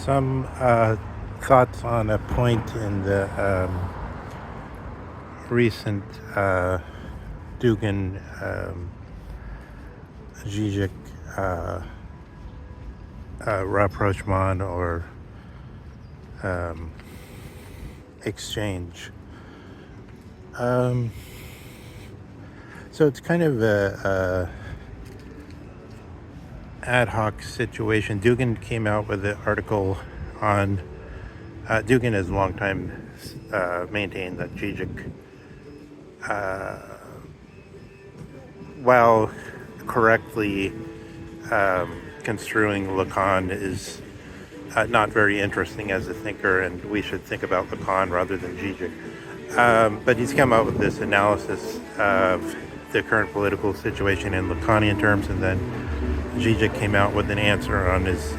Some thoughts on a point in the recent Dugin Zizek rapprochement or um, exchange. Um, so it's kind of a ad hoc situation. Dugin came out with an article on. Dugin has long time maintained that Zizek, while correctly construing Lacan, is not very interesting as a thinker, and we should think about Lacan rather than Zizek. But he's come out with this analysis of the current political situation in Lacanian terms, and then Zizek came out with an answer on his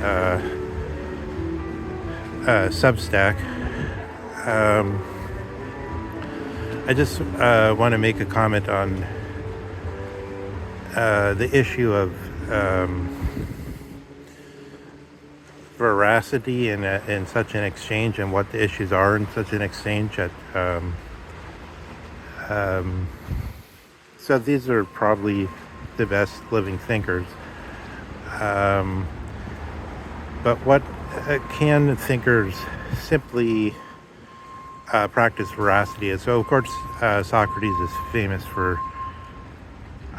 Substack. I just want to make a comment on the issue of veracity in such an exchange, and what the issues are in such an exchange. So these are probably the best living thinkers. But what can thinkers simply practice veracity? So, of course, Socrates is famous for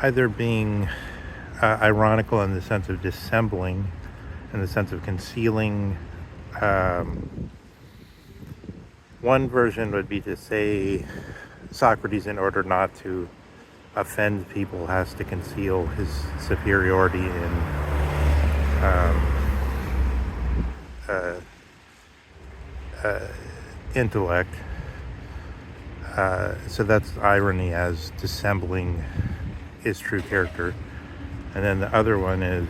either being ironical in the sense of dissembling, in the sense of concealing. One version would be to say Socrates, in order not to offend people, has to conceal his superiority in intellect. So that's irony as dissembling his true character. And then the other one is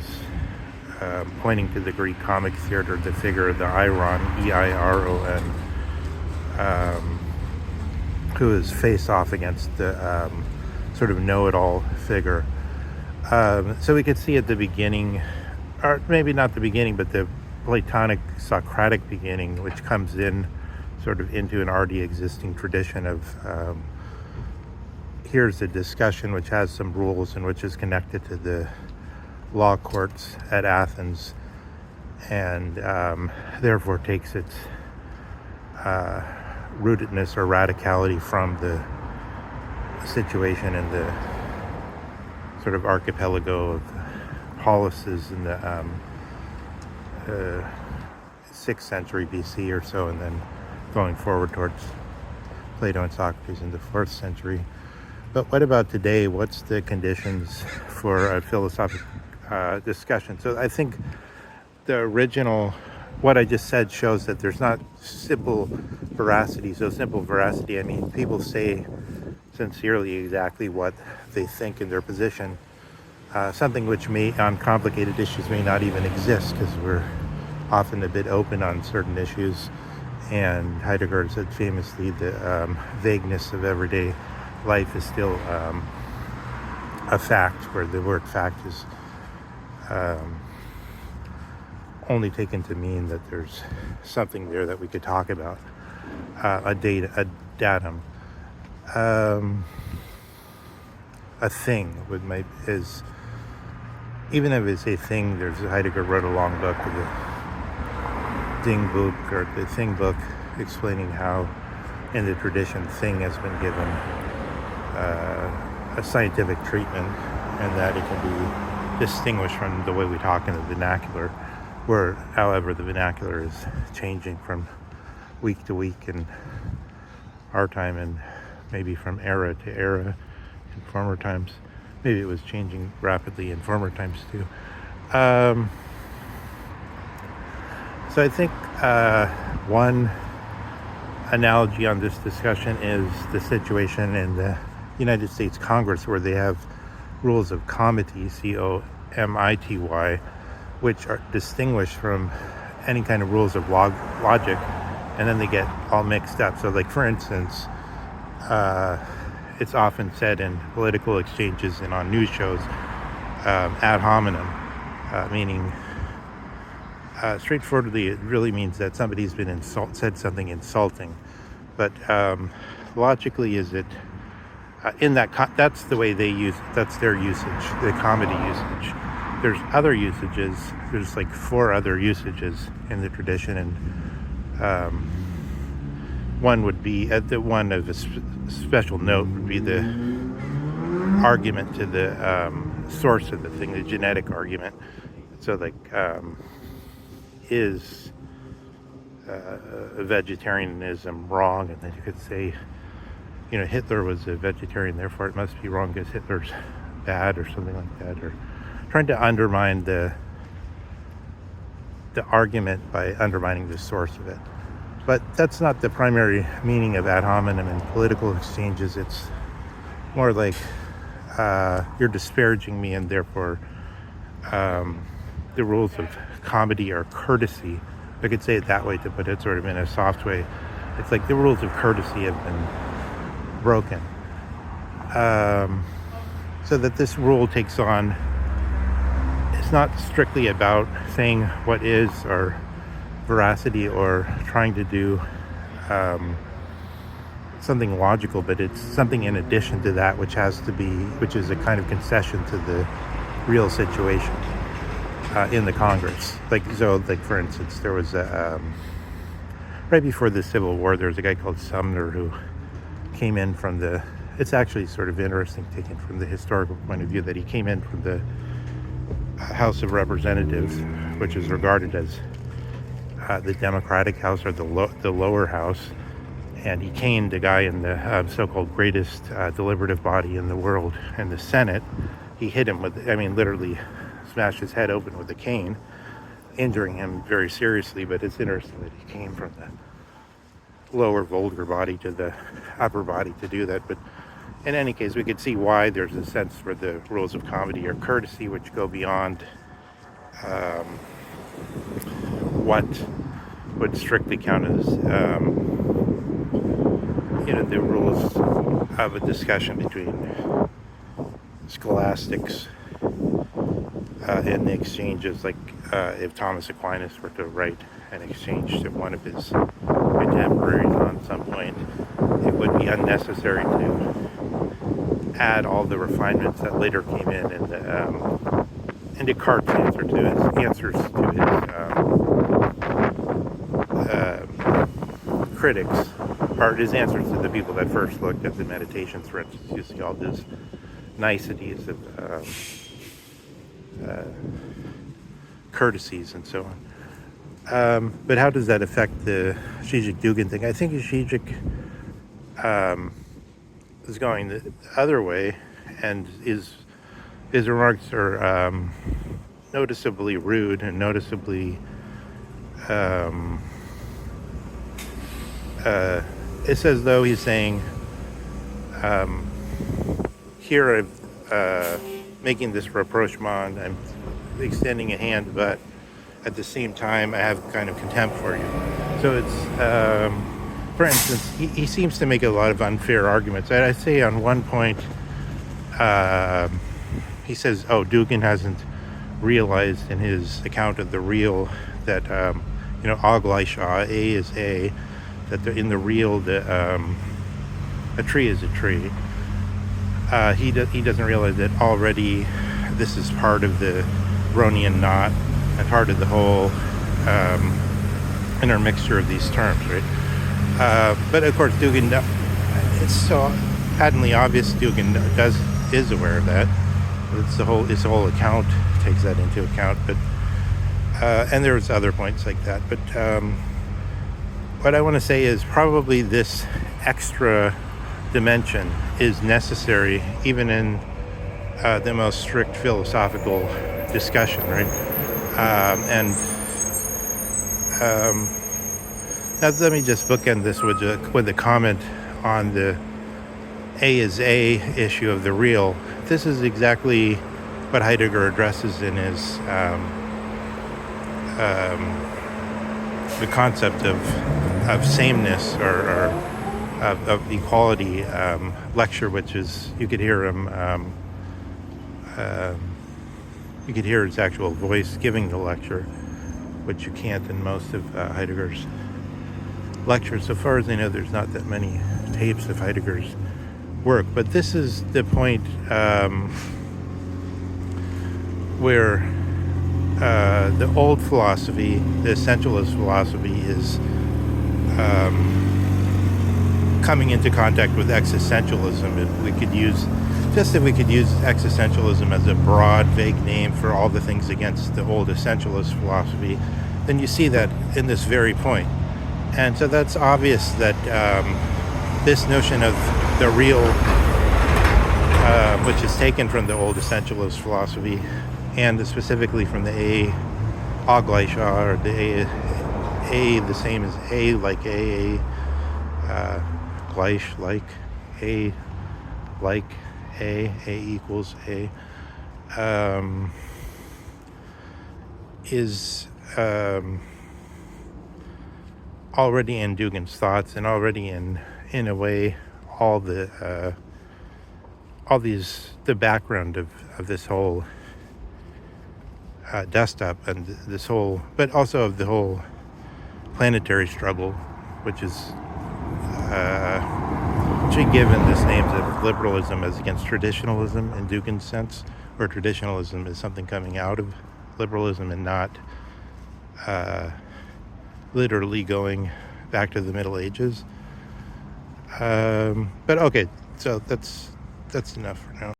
pointing to the Greek comic theater, the figure of the Iron, E-I-R-O-N, who is face off against the sort of know-it-all figure. So we could see at the beginning, or maybe not the beginning, but the Platonic Socratic beginning, which comes in sort of into an already existing tradition of here's a discussion which has some rules and which is connected to the law courts at Athens, and therefore takes its rootedness or radicality from the situation in the sort of archipelago of policies in the 6th century BC or so, and then going forward towards Plato and Socrates in the 4th century. But what about today? What's the conditions for a philosophical discussion? So I think the original, what I just said, shows that there's not simple veracity. So simple veracity, I mean, people say sincerely exactly what they think in their position. Something which may, on complicated issues, may not even exist, because we're often a bit open on certain issues. And Heidegger said famously, the vagueness of everyday life is still a fact, where the word fact is only taken to mean that there's something there that we could talk about, a datum. A thing is, even if it's a thing, Heidegger wrote a long book, the Ding book, or the Thing book, explaining how in the tradition thing has been given a scientific treatment, and that it can be distinguished from the way we talk in the vernacular, where, however, the vernacular is changing from week to week in our time, and maybe from era to era in former times. Maybe it was changing rapidly in former times too. So I think one analogy on this discussion is the situation in the United States Congress, where they have rules of comity, C-O-M-I-T-Y, which are distinguished from any kind of rules of logic, and then they get all mixed up. So, like, for instance, it's often said in political exchanges and on news shows, ad hominem, meaning straightforwardly, it really means that somebody's been said something insulting. But logically, is it in that that's the way they use it. That's their usage, the comedy usage. There's other usages. There's like 4 other usages in the tradition, and one would be the one of a special note would be the argument to the source of the thing, the genetic argument. So like, is vegetarianism wrong? And then you could say, Hitler was a vegetarian, therefore it must be wrong because Hitler's bad or something like that, or trying to undermine the argument by undermining the source of it. But that's not the primary meaning of ad hominem in political exchanges. It's more like you're disparaging me, and therefore the rules of comedy are courtesy. I could say it that way to put it sort of in a soft way. It's like the rules of courtesy have been broken. So that this rule takes on, it's not strictly about saying what is or veracity or trying to do something logical, but it's something in addition to that which is a kind of concession to the real situation in the Congress. Like for instance, there was right before the Civil War, there was a guy called Sumner who came in from it's actually sort of interesting taken from the historical point of view, that he came in from the House of Representatives, which is regarded as the Democratic House, or the lower house, and he caned a guy in the so-called greatest deliberative body in the world, in the Senate. He hit him literally smashed his head open with a cane, injuring him very seriously. But it's interesting that he came from the lower vulgar body to the upper body to do that. But in any case, we could see why there's a sense where the rules of comedy or courtesy, which go beyond what would strictly count as the rules of a discussion between scholastics in the exchanges. Like if Thomas Aquinas were to write an exchange to one of his contemporaries on some point, it would be unnecessary to add all the refinements that later came in and Descartes' answers to his critics, or his answers to the people that first looked at the Meditations, for instance. You see all these niceties of courtesies and so on. But how does that affect the Slavoj Dugin thing? I think Zizek is going the other way, and his remarks are noticeably rude and noticeably it's as though he's saying, here I'm making this rapprochement, I'm extending a hand, but at the same time I have kind of contempt for you. So it's for instance, he seems to make a lot of unfair arguments. I'd say on one point he says, Dugin hasn't realized in his account of the real that Aglaisha, A is A, that in the real a tree is a tree. He doesn't realize that already this is part of the Brownian knot and part of the whole intermixture of these terms, right? But of course, Dugin, it's so patently obvious Dugin is aware of that. His whole account takes that into account. But and there's other points like that. But what I want to say is probably this extra dimension is necessary even in the most strict philosophical discussion, right? Now let me just bookend this with a comment on the A is A issue of the real. This is exactly what Heidegger addresses in his the concept of sameness or of equality lecture, which is, you could hear him, you could hear his actual voice giving the lecture. which you can't in most of Heidegger's lectures. So far as I know, there's not that many tapes of Heidegger's work, but this is the point where the old philosophy, the essentialist philosophy, is coming into contact with existentialism. If we could use existentialism as a broad, vague name for all the things against the old essentialist philosophy, then you see that in this very point. And so that's obvious that this notion of the real, which is taken from the old essentialist philosophy, and specifically from the A-Gleiche, or the A the same as A, like A, Gleiche, like A, like A equals A, is already in Dugin's thoughts, and already in a way the background of this whole dust-up, and this whole, but also of the whole planetary struggle, which is actually given this names of liberalism as against traditionalism in Dugin's sense, where traditionalism is something coming out of liberalism and not literally going back to the Middle Ages. But okay, so that's enough for now.